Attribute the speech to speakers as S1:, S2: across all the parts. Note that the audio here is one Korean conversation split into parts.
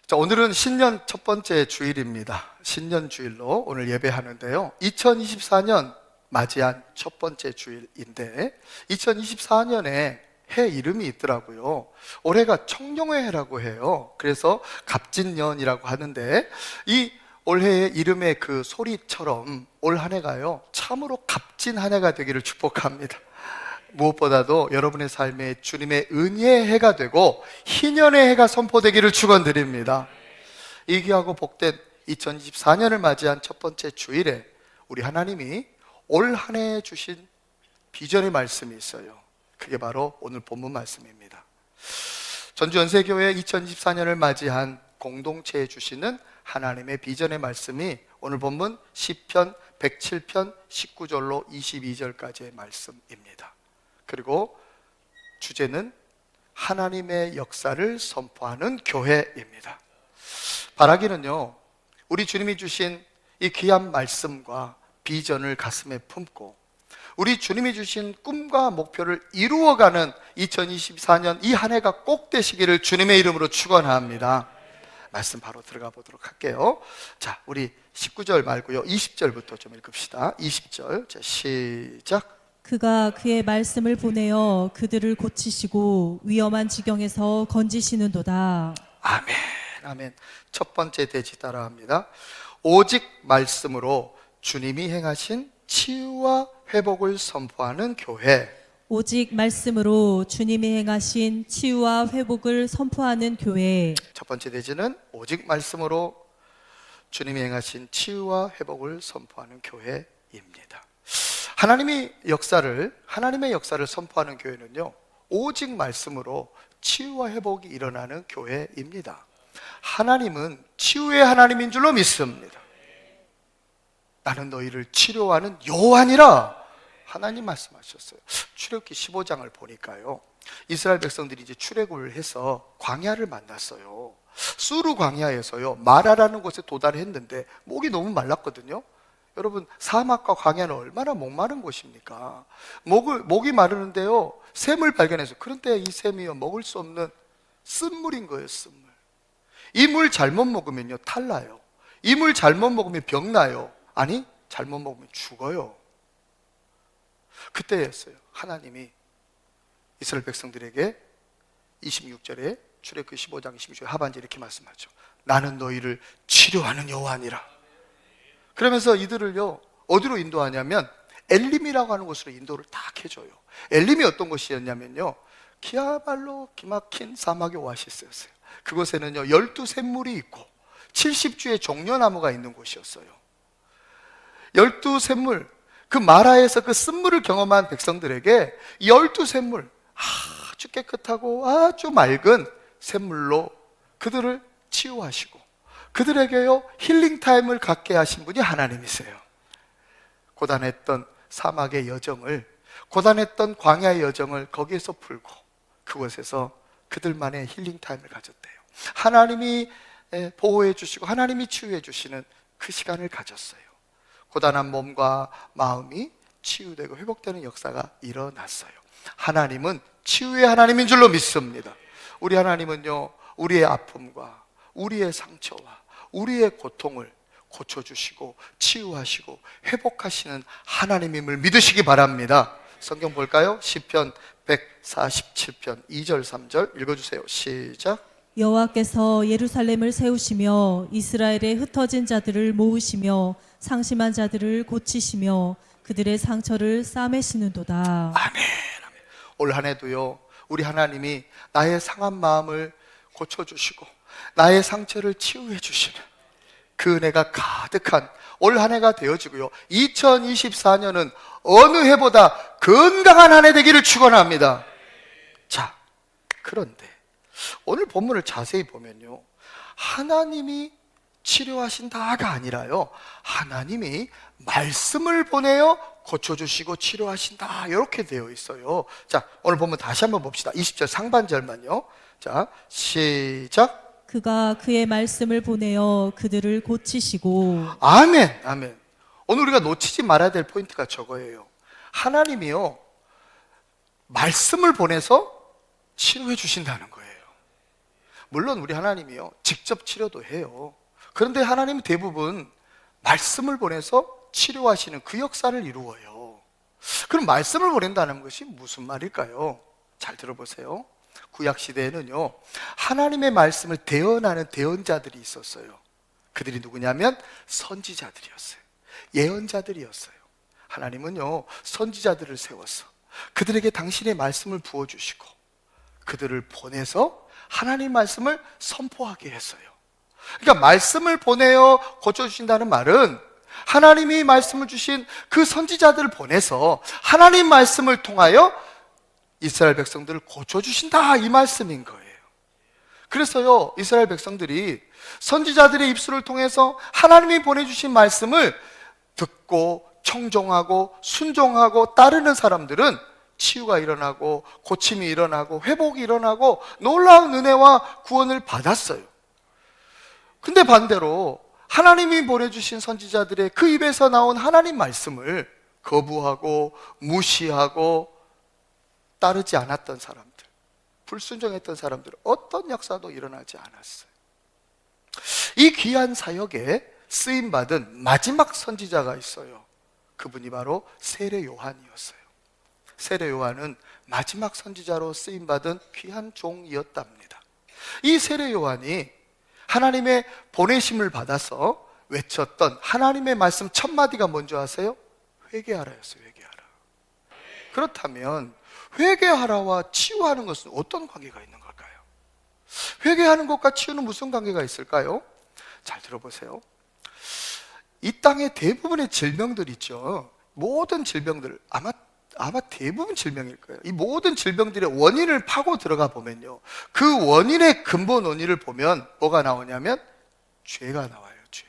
S1: 자, 오늘은 신년 첫 번째 주일입니다. 신년 주일로 오늘 예배하는데요. 2024년 맞이한 첫 번째 주일인데 2024년에 해 이름이 있더라고요. 올해가 청룡의 해라고 해요. 그래서 갑진년이라고 하는데 이 올해의 이름의 그 소리처럼 올 한 해가요 참으로 값진 한 해가 되기를 축복합니다. 무엇보다도 여러분의 삶에 주님의 은혜의 해가 되고 희년의 해가 선포되기를 축원드립니다. 이 귀하고 복된 2024년을 맞이한 첫 번째 주일에 우리 하나님이 올 한 해에 주신 비전의 말씀이 있어요. 그게 바로 오늘 본문 말씀입니다. 전주연세교회 2024년을 맞이한 공동체에 주시는 하나님의 비전의 말씀이 오늘 본문 시편 107편 19절로 22절까지의 말씀입니다. 그리고 주제는 하나님의 역사를 선포하는 교회입니다. 바라기는요, 우리 주님이 주신 이 귀한 말씀과 비전을 가슴에 품고 우리 주님이 주신 꿈과 목표를 이루어가는 2024년 이 한 해가 꼭 되시기를 주님의 이름으로 축원합니다. 말씀 바로 들어가 보도록 할게요. 자, 우리 19절 말고요 20절부터 좀 읽읍시다. 20절, 자, 시작.
S2: 그가 그의 말씀을 보내어 그들을 고치시고 위험한 지경에서 건지시는도다.
S1: 아멘, 아멘. 첫 번째 대지 따라합니다. 오직 말씀으로 주님이 행하신 치유와 회복을 선포하는 교회.
S2: 오직 말씀으로 주님이 행하신 치유와 회복을 선포하는 교회.
S1: 첫 번째 대지는 오직 말씀으로 주님이 행하신 치유와 회복을 선포하는 교회입니다. 하나님의 역사를 선포하는 교회는요, 오직 말씀으로 치유와 회복이 일어나는 교회입니다. 하나님은 치유의 하나님인 줄로 믿습니다. 나는 너희를 치료하는 여호와니라 하나님 말씀하셨어요. 출애굽기 15장을 보니까요, 이스라엘 백성들이 이제 출애굽을 해서 광야를 만났어요. 수르 광야에서요 마라라는 곳에 도달했는데 목이 너무 말랐거든요. 여러분, 사막과 광야는 얼마나 목마른 곳입니까? 목이 마르는데요 샘을 발견해서, 그런데 이 샘이요 먹을 수 없는 쓴물인 거예요. 쓴물. 이 물 잘못 먹으면요 탈나요. 이 물 잘못 먹으면 병나요. 아니, 잘못 먹으면 죽어요. 그때였어요. 하나님이 이스라엘 백성들에게 26절에 출애굽기 15장 26절 하반절 이렇게 말씀하죠. 나는 너희를 치료하는 여호와니라. 그러면서 이들을요 어디로 인도하냐면 엘림이라고 하는 곳으로 인도를 딱 해줘요. 엘림이 어떤 곳이었냐면요, 기야말로 기막힌 사막의 오아시스였어요. 그곳에는요 12샘물이 있고 70주의 종려나무가 있는 곳이었어요. 12샘물, 그 마라에서 그 쓴물을 경험한 백성들에게 12샘물, 아주 깨끗하고 아주 맑은 샘물로 그들을 치유하시고 그들에게요 힐링 타임을 갖게 하신 분이 하나님이세요. 고단했던 사막의 여정을, 고단했던 광야의 여정을 거기에서 풀고 그곳에서 그들만의 힐링 타임을 가졌대요. 하나님이 보호해 주시고 하나님이 치유해 주시는 그 시간을 가졌어요. 고단한 몸과 마음이 치유되고 회복되는 역사가 일어났어요. 하나님은 치유의 하나님인 줄로 믿습니다. 우리 하나님은요 우리의 아픔과 우리의 상처와 우리의 고통을 고쳐주시고 치유하시고 회복하시는 하나님임을 믿으시기 바랍니다. 성경 볼까요? 시편 147편 2절 3절 읽어주세요. 시작.
S2: 여호와께서 예루살렘을 세우시며 이스라엘의 흩어진 자들을 모으시며 상심한 자들을 고치시며 그들의 상처를 싸매시는도다.
S1: 아멘. 올 한 해도요 우리 하나님이 나의 상한 마음을 고쳐주시고 나의 상처를 치유해 주시는 그 은혜가 가득한 올 한 해가 되어지고요 2024년은 어느 해보다 건강한 한 해 되기를 축원합니다. 자, 그런데 오늘 본문을 자세히 보면요 하나님이 치료하신다가 아니라요 하나님이 말씀을 보내어 고쳐주시고 치료하신다 이렇게 되어 있어요. 자, 오늘 본문 다시 한번 봅시다. 20절 상반절만요. 자, 시작.
S2: 그가 그의 말씀을 보내어 그들을 고치시고
S1: 아멘, 아멘. 오늘 우리가 놓치지 말아야 될 포인트가 저거예요. 하나님이요, 말씀을 보내서 치료해 주신다는 거예요. 물론 우리 하나님이요, 직접 치료도 해요. 그런데 하나님은 대부분 말씀을 보내서 치료하시는 그 역사를 이루어요. 그럼 말씀을 보낸다는 것이 무슨 말일까요? 잘 들어보세요. 구약 시대에는요, 하나님의 말씀을 대언하는 대언자들이 있었어요. 그들이 누구냐면 선지자들이었어요. 예언자들이었어요. 하나님은요, 선지자들을 세워서 그들에게 당신의 말씀을 부어주시고 그들을 보내서 하나님 말씀을 선포하게 했어요. 그러니까 말씀을 보내어 고쳐주신다는 말은 하나님이 말씀을 주신 그 선지자들을 보내서 하나님 말씀을 통하여 이스라엘 백성들을 고쳐주신다, 이 말씀인 거예요. 그래서요, 이스라엘 백성들이 선지자들의 입술을 통해서 하나님이 보내주신 말씀을 듣고 청종하고 순종하고 따르는 사람들은 치유가 일어나고 고침이 일어나고 회복이 일어나고 놀라운 은혜와 구원을 받았어요. 근데 반대로 하나님이 보내주신 선지자들의 그 입에서 나온 하나님 말씀을 거부하고 무시하고 따르지 않았던 사람들, 불순종했던 사람들, 어떤 역사도 일어나지 않았어요. 이 귀한 사역에 쓰임받은 마지막 선지자가 있어요. 그분이 바로 세례 요한이었어요. 세례 요한은 마지막 선지자로 쓰임받은 귀한 종이었답니다. 이 세례 요한이 하나님의 보내심을 받아서 외쳤던 하나님의 말씀 첫 마디가 뭔지 아세요? 회개하라였어요. 회개하라. 그렇다면 회개하라와 치유하는 것은 어떤 관계가 있는 걸까요? 회개하는 것과 치유는 무슨 관계가 있을까요? 잘 들어보세요. 이 땅의 대부분의 질병들 있죠. 모든 질병들, 아마 대부분 질병일 거예요. 이 모든 질병들의 원인을 파고 들어가 보면요, 그 원인의 근본 원인을 보면 뭐가 나오냐면 죄가 나와요. 죄.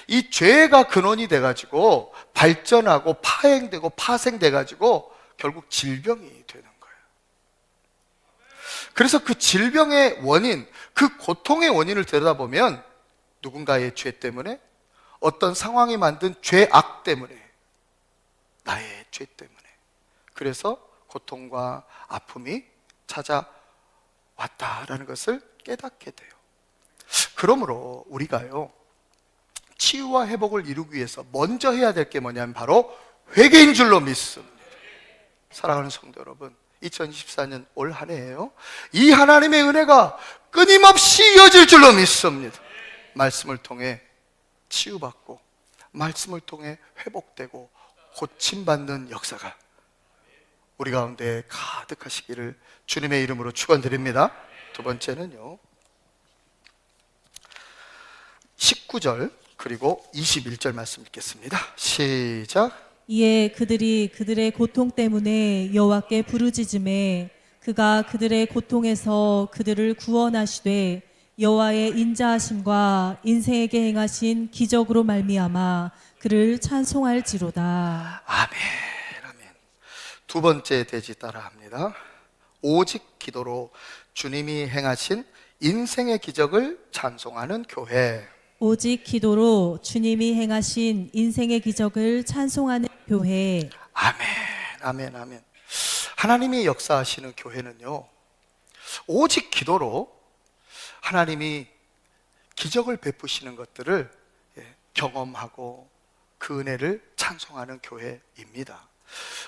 S1: 이 죄가 근원이 돼가지고 발전하고 파행되고 파생돼가지고 결국 질병이 되는 거예요. 그래서 그 질병의 원인, 그 고통의 원인을 들여다보면 누군가의 죄 때문에, 어떤 상황이 만든 죄악 때문에, 나의 죄 때문에, 그래서 고통과 아픔이 찾아왔다라는 것을 깨닫게 돼요. 그러므로 우리가요, 치유와 회복을 이루기 위해서 먼저 해야 될 게 뭐냐면 바로 회개인 줄로 믿습니다. 사랑하는 성도 여러분, 2024년 올 한 해예요. 이 하나님의 은혜가 끊임없이 이어질 줄로 믿습니다. 말씀을 통해 치유받고 말씀을 통해 회복되고 고침받는 역사가 우리 가운데 가득하시기를 주님의 이름으로 축원드립니다. 두 번째는요, 19절 그리고 21절 말씀 읽겠습니다. 시작.
S2: 이에 그들이 그들의 고통 때문에 여호와께 부르짖음에 그가 그들의 고통에서 그들을 구원하시되 여호와의 인자하심과 인생에게 행하신 기적으로 말미암아 그를 찬송할지로다.
S1: 아멘, 아멘. 두 번째 대지 따라합니다. 오직 기도로 주님이 행하신 인생의 기적을 찬송하는 교회.
S2: 오직 기도로 주님이 행하신 인생의 기적을 찬송하는 교회.
S1: 아멘, 아멘, 아멘. 하나님이 역사하시는 교회는요, 오직 기도로 하나님이 기적을 베푸시는 것들을 경험하고 그 은혜를 찬송하는 교회입니다.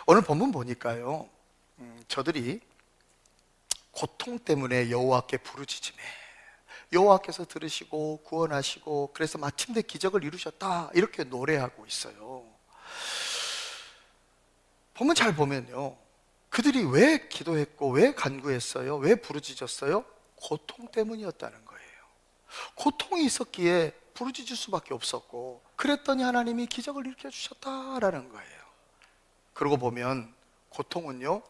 S1: 오늘 본문 보니까요, 저들이 고통 때문에 여호와께 부르짖음에 여호와께서 들으시고 구원하시고 그래서 마침내 기적을 이루셨다, 이렇게 노래하고 있어요. 보면 잘 보면요, 그들이 왜 기도했고 왜 간구했어요? 왜 부르짖었어요? 고통 때문이었다는 거예요. 고통이 있었기에 부르짖을 수밖에 없었고, 그랬더니 하나님이 기적을 일으켜 주셨다라는 거예요. 그러고 보면 고통은요,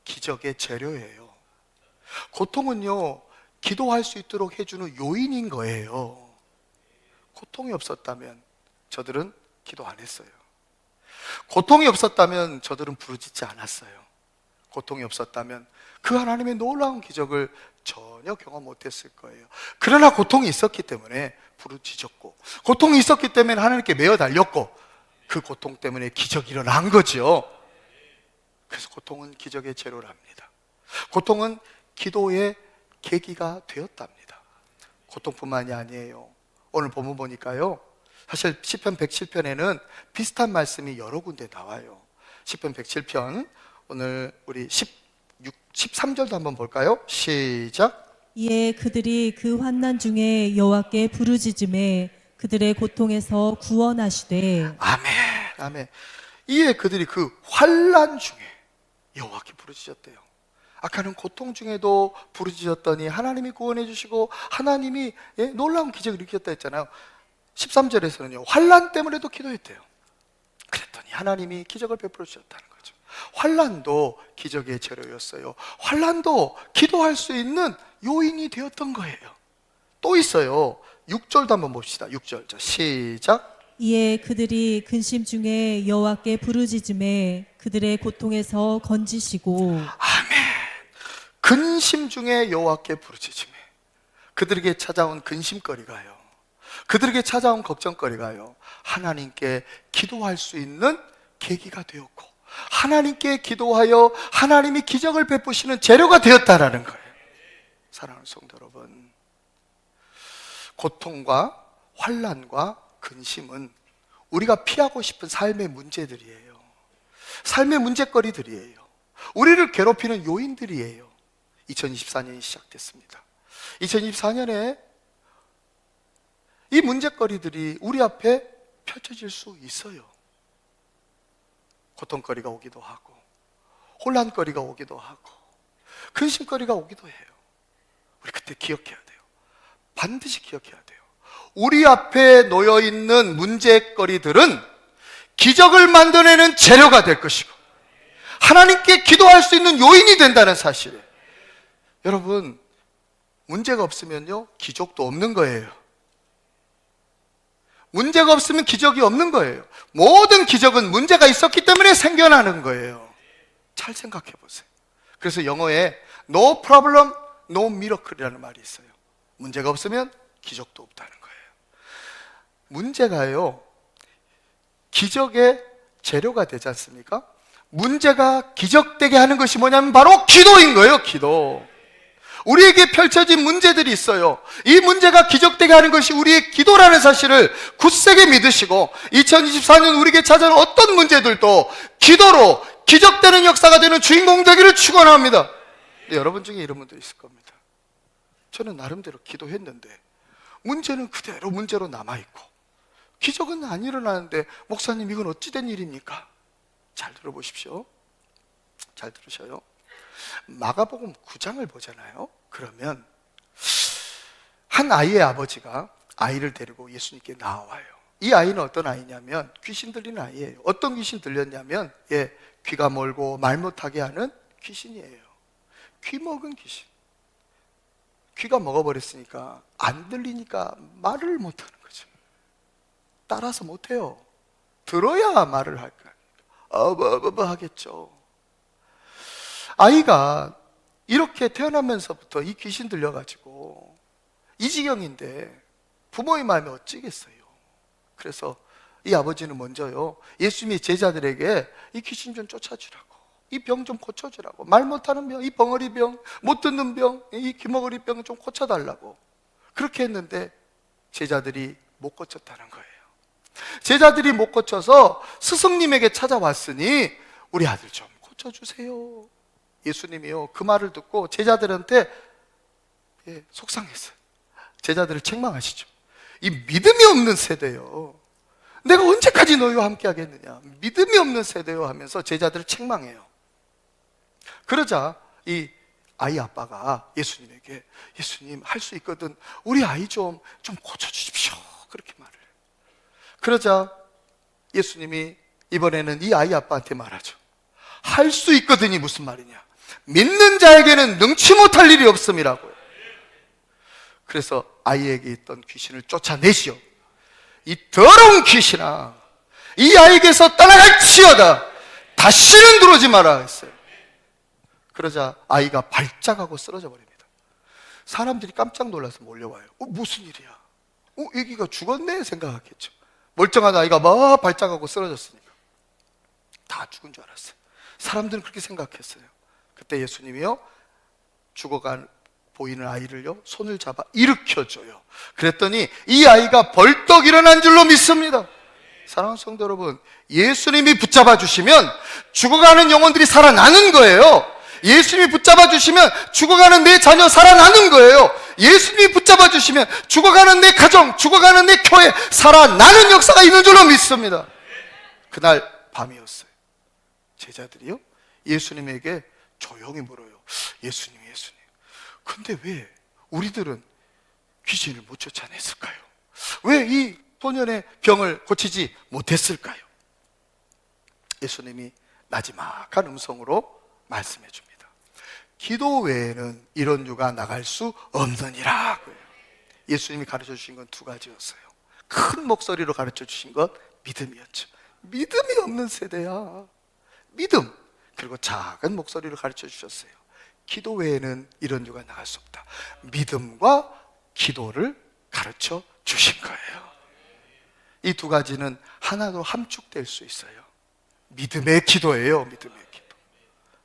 S1: 기적의 재료예요. 고통은요, 기도할 수 있도록 해주는 요인인 거예요. 고통이 없었다면 저들은 기도 안 했어요. 고통이 없었다면 저들은 부르짖지 않았어요. 고통이 없었다면 그 하나님의 놀라운 기적을 전혀 경험 못했을 거예요. 그러나 고통이 있었기 때문에 부르짖었고, 고통이 있었기 때문에 하나님께 매어 달렸고, 그 고통 때문에 기적이 일어난 거죠. 그래서 고통은 기적의 재료랍니다. 고통은 기도의 계기가 되었답니다. 고통뿐만이 아니에요. 오늘 본문 보니까요, 사실 시편 107편에는 비슷한 말씀이 여러 군데 나와요. 시편 107편 오늘 우리 13절도 한번 볼까요? 시작.
S2: 이에 그들이 그 환난 중에 여호와께 부르짖음에 그들의 고통에서 구원하시되.
S1: 아멘, 아멘. 이에 그들이 그 환난 중에 여호와께 부르짖었대요. 아까는 고통 중에도 부르짖었더니 하나님이 구원해 주시고 하나님이 놀라운 기적을 일으켰다 했잖아요. 13절에서는요, 환난 때문에도 기도했대요. 그랬더니 하나님이 기적을 베풀어 주셨다는 거죠. 환난도 기적의 재료였어요. 환난도 기도할 수 있는 요인이 되었던 거예요. 또 있어요. 6절도 한번 봅시다. 6절 시작.
S2: 이에 그들이 근심 중에 여호와께 부르짖음에 그들의 고통에서 건지시고.
S1: 아멘. 근심 중에 여호와께 부르짖음에 그들에게 찾아온 근심거리가요, 그들에게 찾아온 걱정거리가요, 하나님께 기도할 수 있는 계기가 되었고, 하나님께 기도하여 하나님이 기적을 베푸시는 재료가 되었다라는 거예요. 사랑하는 성도 여러분, 고통과 환난과 근심은 우리가 피하고 싶은 삶의 문제들이에요. 삶의 문제거리들이에요. 우리를 괴롭히는 요인들이에요. 2024년이 시작됐습니다. 2024년에 이 문제거리들이 우리 앞에 펼쳐질 수 있어요. 고통거리가 오기도 하고, 혼란거리가 오기도 하고, 근심거리가 오기도 해요. 우리 그때 기억해야 돼요. 반드시 기억해야 돼요. 우리 앞에 놓여있는 문제거리들은 기적을 만들어내는 재료가 될 것이고, 하나님께 기도할 수 있는 요인이 된다는 사실이에요. 여러분, 문제가 없으면요, 기적도 없는 거예요. 문제가 없으면 기적이 없는 거예요. 모든 기적은 문제가 있었기 때문에 생겨나는 거예요. 잘 생각해 보세요. 그래서 영어에 no problem, no miracle이라는 말이 있어요. 문제가 없으면 기적도 없다는 거예요. 문제가요, 기적의 재료가 되지 않습니까? 문제가 기적되게 하는 것이 뭐냐면 바로 기도인 거예요. 기도. 우리에게 펼쳐진 문제들이 있어요. 이 문제가 기적되게 하는 것이 우리의 기도라는 사실을 굳세게 믿으시고, 2024년 우리에게 찾아온 어떤 문제들도 기도로 기적되는 역사가 되는 주인공 되기를 축원합니다. 여러분 중에 이런 분들 있을 겁니다. 저는 나름대로 기도했는데 문제는 그대로 문제로 남아있고 기적은 안 일어나는데, 목사님 이건 어찌된 일입니까? 잘 들어보십시오. 잘 들으셔요. 마가복음 9장을 보잖아요. 그러면 한 아이의 아버지가 아이를 데리고 예수님께 나와요. 이 아이는 어떤 아이냐면 귀신 들리는 아이예요. 어떤 귀신 들렸냐면 귀가 멀고 말 못하게 하는 귀신이에요. 귀 먹은 귀신. 귀가 먹어버렸으니까 안 들리니까 말을 못하는 거죠. 따라서 못해요. 들어야 말을 할 거야. 하겠죠. 아이가 이렇게 태어나면서부터 이 귀신 들려가지고 이 지경인데 부모의 마음이 어찌겠어요. 그래서 이 아버지는 먼저요, 예수님의 제자들에게 이 귀신 좀 쫓아주라고, 이 병 좀 고쳐주라고, 말 못하는 병, 이 벙어리 병, 못 듣는 병, 이 귀머거리 병 좀 고쳐달라고 그렇게 했는데 제자들이 못 고쳤다는 거예요. 제자들이 못 고쳐서 스승님에게 찾아왔으니 우리 아들 좀 고쳐주세요. 예수님이요, 그 말을 듣고 제자들한테 속상했어요. 제자들을 책망하시죠. 이 믿음이 없는 세대요, 내가 언제까지 너희와 함께 하겠느냐, 믿음이 없는 세대요 하면서 제자들을 책망해요. 그러자 이 아이 아빠가 예수님에게, 예수님 할 수 있거든 우리 아이 좀 고쳐주십시오, 그렇게 말을 해요. 그러자 예수님이 이번에는 이 아이 아빠한테 말하죠. 할 수 있거든이 무슨 말이냐, 믿는 자에게는 능치 못할 일이 없음이라고요. 그래서 아이에게 있던 귀신을 쫓아내시오. 이 더러운 귀신아, 이 아이에게서 떠나갈지어다, 다시는 들어오지 마라 했어요. 그러자 아이가 발작하고 쓰러져 버립니다. 사람들이 깜짝 놀라서 몰려와요. 무슨 일이야? 애기가 죽었네 생각했겠죠. 멀쩡한 아이가 막 발작하고 쓰러졌으니까 다 죽은 줄 알았어요. 사람들은 그렇게 생각했어요. 그때 예수님이요, 죽어간 보이는 아이를요 손을 잡아 일으켜줘요. 그랬더니 이 아이가 벌떡 일어난 줄로 믿습니다. 사랑하는 성도 여러분, 예수님이 붙잡아 주시면 죽어가는 영혼들이 살아나는 거예요. 예수님이 붙잡아 주시면 죽어가는 내 자녀 살아나는 거예요. 예수님이 붙잡아 주시면 죽어가는 내 가정, 죽어가는 내 교회 살아나는 역사가 있는 줄로 믿습니다. 그날 밤이었어요. 제자들이요 예수님에게 조용히 물어요. 예수님, 근데 왜 우리들은 귀신을 못 쫓아냈을까요? 왜 이 소년의 병을 고치지 못했을까요? 예수님이 나지막한 음성으로 말씀해 줍니다. 기도 외에는 이런 유가 나갈 수 없느니라고요. 예수님이 가르쳐 주신 건 두 가지였어요. 큰 목소리로 가르쳐 주신 것 믿음이었죠. 믿음이 없는 세대야. 믿음. 그리고 작은 목소리로 가르쳐 주셨어요. 기도 외에는 이런 유가 나갈 수 없다. 믿음과 기도를 가르쳐 주신 거예요. 이 두 가지는 하나로 함축될 수 있어요. 믿음의 기도예요.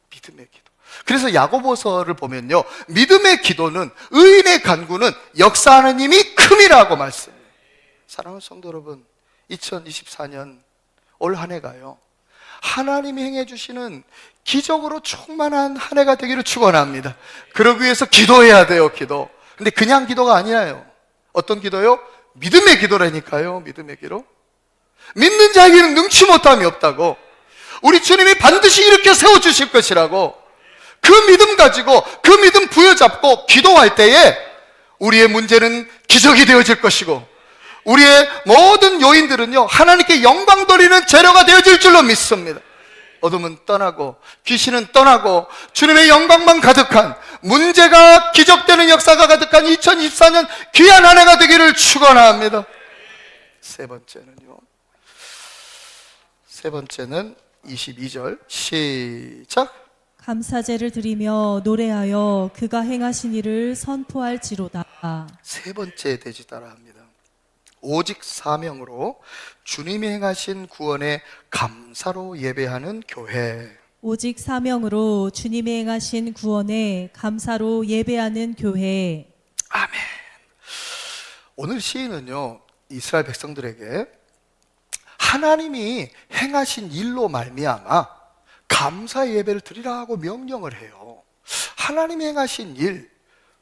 S1: 믿음의 기도. 그래서 야고보서를 보면요, 믿음의 기도는, 의인의 간구는 역사하는 힘이 큼이라고 말씀해요. 사랑하는 성도 여러분, 2024년 올 한 해가요, 하나님이 행해 주시는 기적으로 충만한 한 해가 되기를 축원합니다. 그러기 위해서 기도해야 돼요. 기도. 근데 그냥 기도가 아니에요. 어떤 기도요? 믿음의 기도라니까요. 믿음의 기도. 믿는 자에게는 능치 못함이 없다고, 우리 주님이 반드시 일으켜 세워주실 것이라고, 그 믿음 가지고 그 믿음 부여잡고 기도할 때에 우리의 문제는 기적이 되어질 것이고, 우리의 모든 요인들은요 하나님께 영광 돌리는 재료가 되어질 줄로 믿습니다. 어둠은 떠나고 귀신은 떠나고 주님의 영광만 가득한, 문제가 기적되는 역사가 가득한 2024년 귀한 한 해가 되기를 축원합니다. 세 번째는 22절 시작.
S2: 감사제를 드리며 노래하여 그가 행하신 일을 선포할지로다.
S1: 세 번째 대지 따라합니다. 오직 사명으로 주님이 행하신 구원에 감사로 예배하는 교회.
S2: 오직 사명으로 주님이 행하신 구원에 감사로 예배하는 교회.
S1: 아멘. 오늘 시인은요 이스라엘 백성들에게 하나님이 행하신 일로 말미암아 감사 예배를 드리라고 명령을 해요. 하나님이 행하신 일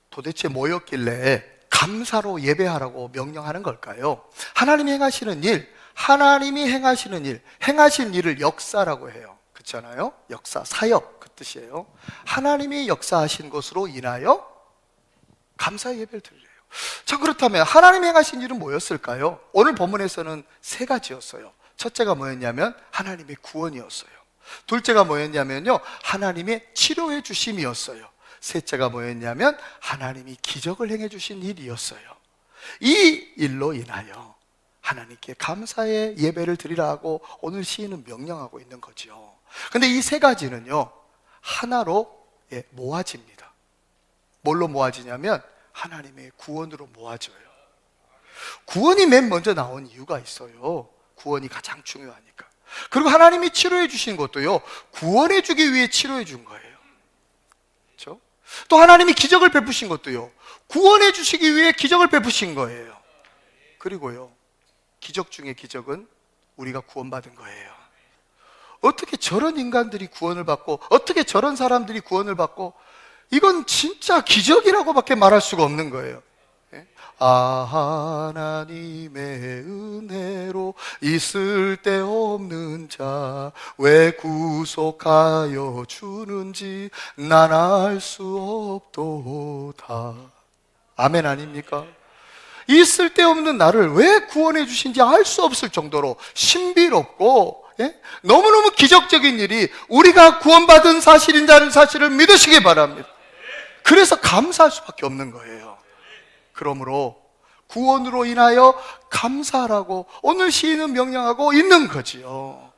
S1: 도대체 뭐였길래 감사로 예배하라고 명령하는 걸까요? 하나님이 행하시는 일, 행하신 일을 역사라고 해요. 그렇잖아요? 역사, 사역 그 뜻이에요. 하나님이 역사하신 것으로 인하여 감사 예배를 드리래요. 자, 그렇다면 하나님이 행하신 일은 뭐였을까요? 오늘 본문에서는 세 가지였어요. 첫째가 뭐였냐면 하나님의 구원이었어요. 둘째가 뭐였냐면요 하나님의 치료해 주심이었어요. 셋째가 뭐였냐면 하나님이 기적을 행해 주신 일이었어요. 이 일로 인하여 하나님께 감사의 예배를 드리라고 오늘 시인은 명령하고 있는 거죠. 근데 이 세 가지는요 하나로 모아집니다. 뭘로 모아지냐면 하나님의 구원으로 모아져요. 구원이 맨 먼저 나온 이유가 있어요. 구원이 가장 중요하니까. 그리고 하나님이 치료해 주신 것도요 구원해 주기 위해 치료해 준 거예요. 그렇죠? 또 하나님이 기적을 베푸신 것도요 구원해 주시기 위해 기적을 베푸신 거예요. 그리고요 기적 중에 기적은 우리가 구원받은 거예요. 어떻게 저런 인간들이 구원을 받고, 어떻게 저런 사람들이 구원을 받고, 이건 진짜 기적이라고밖에 말할 수가 없는 거예요. 하나님의 은혜로 있을 데 없는 자 왜 구속하여 주는지 난 알 수 없도다. 아멘 아닙니까? 있을 데 없는 나를 왜 구원해 주신지 알 수 없을 정도로 신비롭고 너무너무 기적적인 일이 우리가 구원받은 사실인다는 사실을 믿으시기 바랍니다. 그래서 감사할 수밖에 없는 거예요. 그러므로 구원으로 인하여 감사하라고 오늘 시인은 명령하고 있는 거지요.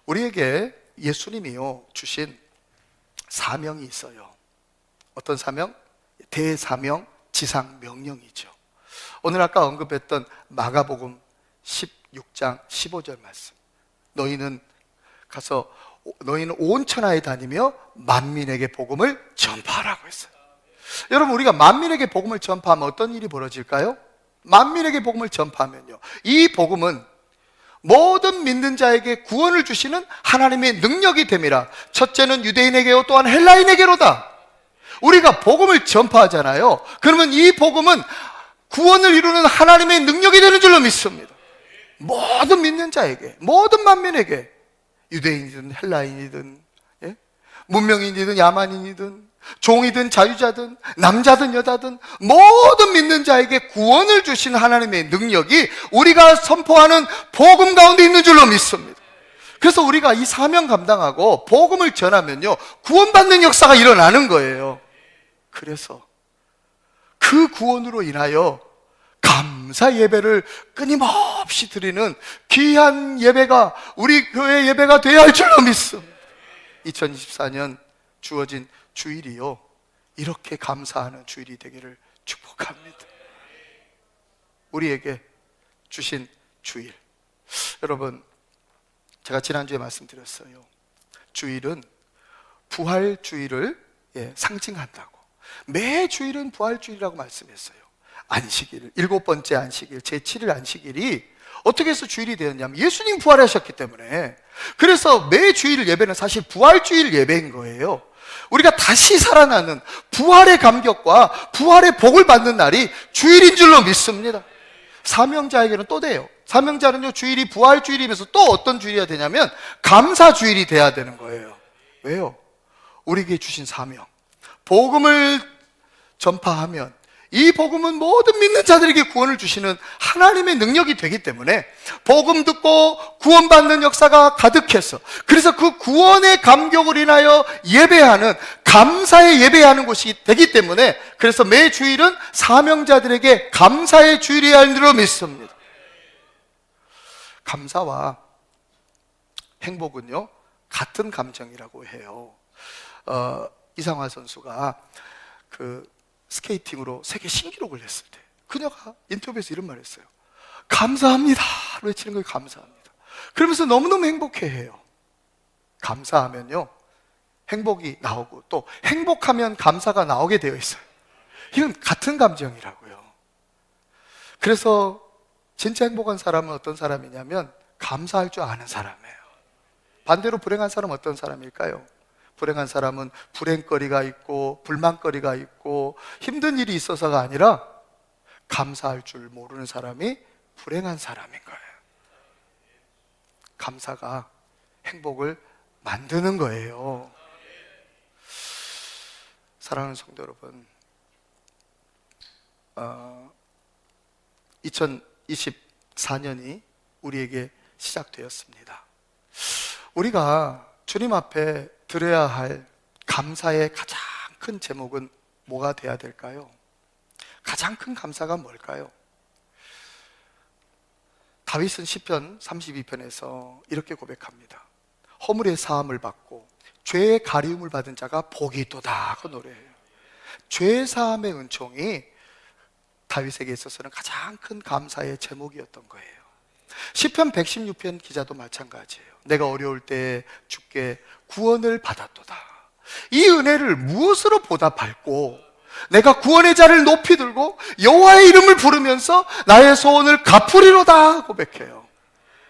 S1: 우리에게 예수님이요 주신 사명이 있어요. 어떤 사명? 대사명, 지상명령이죠. 오늘 아까 언급했던 마가복음 16장 15절 말씀. 너희는 온 천하에 다니며 만민에게 복음을 전파하라고 했어요. 여러분, 우리가 만민에게 복음을 전파하면 어떤 일이 벌어질까요? 만민에게 복음을 전파하면요, 이 복음은 모든 믿는 자에게 구원을 주시는 하나님의 능력이 됨이라. 첫째는 유대인에게요, 또한 헬라인에게로다. 우리가 복음을 전파하잖아요. 그러면 이 복음은 구원을 이루는 하나님의 능력이 되는 줄로 믿습니다. 모든 믿는 자에게, 모든 만민에게, 유대인이든 헬라인이든, 문명인이든 야만인이든, 종이든 자유자든, 남자든 여자든, 모든 믿는 자에게 구원을 주신 하나님의 능력이 우리가 선포하는 복음 가운데 있는 줄로 믿습니다. 그래서 우리가 이 사명 감당하고 복음을 전하면요, 구원받는 역사가 일어나는 거예요. 그래서 그 구원으로 인하여 감사 예배를 끊임없이 드리는 귀한 예배가 우리 교회 예배가 되어야 할 줄로 믿습니다. 2024년 주어진 주일이요, 이렇게 감사하는 주일이 되기를 축복합니다. 우리에게 주신 주일, 여러분, 제가 지난주에 말씀드렸어요. 주일은 부활주일을 상징한다고. 매 주일은 부활주일이라고 말씀했어요. 안식일, 7번째 안식일, 제7일 안식일이 어떻게 해서 주일이 되었냐면 예수님 부활하셨기 때문에. 그래서 매 주일 예배는 사실 부활주일 예배인 거예요. 우리가 다시 살아나는 부활의 감격과 부활의 복을 받는 날이 주일인 줄로 믿습니다. 사명자에게는 또 돼요. 사명자는요, 주일이 부활주일이면서 또 어떤 주일이어야 되냐면 감사주일이 돼야 되는 거예요. 왜요? 우리에게 주신 사명, 복음을 전파하면 이 복음은 모든 믿는 자들에게 구원을 주시는 하나님의 능력이 되기 때문에 복음 듣고 구원받는 역사가 가득해서, 그래서 그 구원의 감격을 인하여 예배하는, 감사의 예배하는 곳이 되기 때문에, 그래서 매 주일은 사명자들에게 감사의 주일이어야 할 줄로 믿습니다. 감사와 행복은요, 같은 감정이라고 해요. 이상화 선수가 스케이팅으로 세계 신기록을 냈을 때 그녀가 인터뷰에서 이런 말을 했어요. 감사합니다 외치는 거예요. 감사합니다. 그러면서 너무너무 행복해해요. 감사하면요, 행복이 나오고 또 행복하면 감사가 나오게 되어 있어요. 이건 같은 감정이라고요. 그래서 진짜 행복한 사람은 어떤 사람이냐면 감사할 줄 아는 사람이에요. 반대로 불행한 사람은 어떤 사람일까요? 불행한 사람은 불행거리가 있고 불만거리가 있고 힘든 일이 있어서가 아니라 감사할 줄 모르는 사람이 불행한 사람인 거예요. 감사가 행복을 만드는 거예요. 사랑하는 성도 여러분, 2024년이 우리에게 시작되었습니다. 우리가 주님 앞에 드려야 할 감사의 가장 큰 제목은 뭐가 돼야 될까요? 가장 큰 감사가 뭘까요? 다윗은 시편 32편에서 이렇게 고백합니다. 허물의 사함을 받고 죄의 가리움을 받은 자가 복이 있도다 하고 노래해요. 죄 사함의 은총이 다윗에게 있어서는 가장 큰 감사의 제목이었던 거예요. 시편 116편 기자도 마찬가지예요. 내가 어려울 때 주께 구원을 받았도다. 이 은혜를 무엇으로 보답할꼬? 내가 구원의 자를 높이 들고 여호와의 이름을 부르면서 나의 소원을 갚으리로다 고백해요.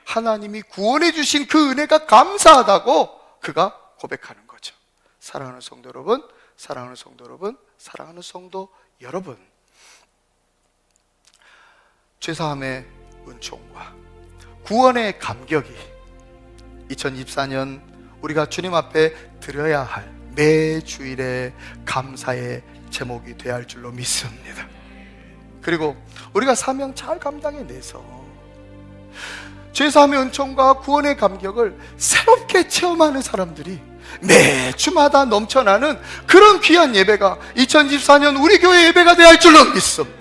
S1: 하나님이 구원해 주신 그 은혜가 감사하다고 그가 고백하는 거죠. 사랑하는 성도 여러분, 사랑하는 성도 여러분, 사랑하는 성도 여러분, 죄사함의 은총과 구원의 감격이 2024년 우리가 주님 앞에 드려야 할 매 주일의 감사의 제목이 되어야 할 줄로 믿습니다. 그리고 우리가 사명 잘 감당해내서 죄사함의 은총과 구원의 감격을 새롭게 체험하는 사람들이 매주마다 넘쳐나는 그런 귀한 예배가 2024년 우리 교회 예배가 되어야 할 줄로 믿습니다.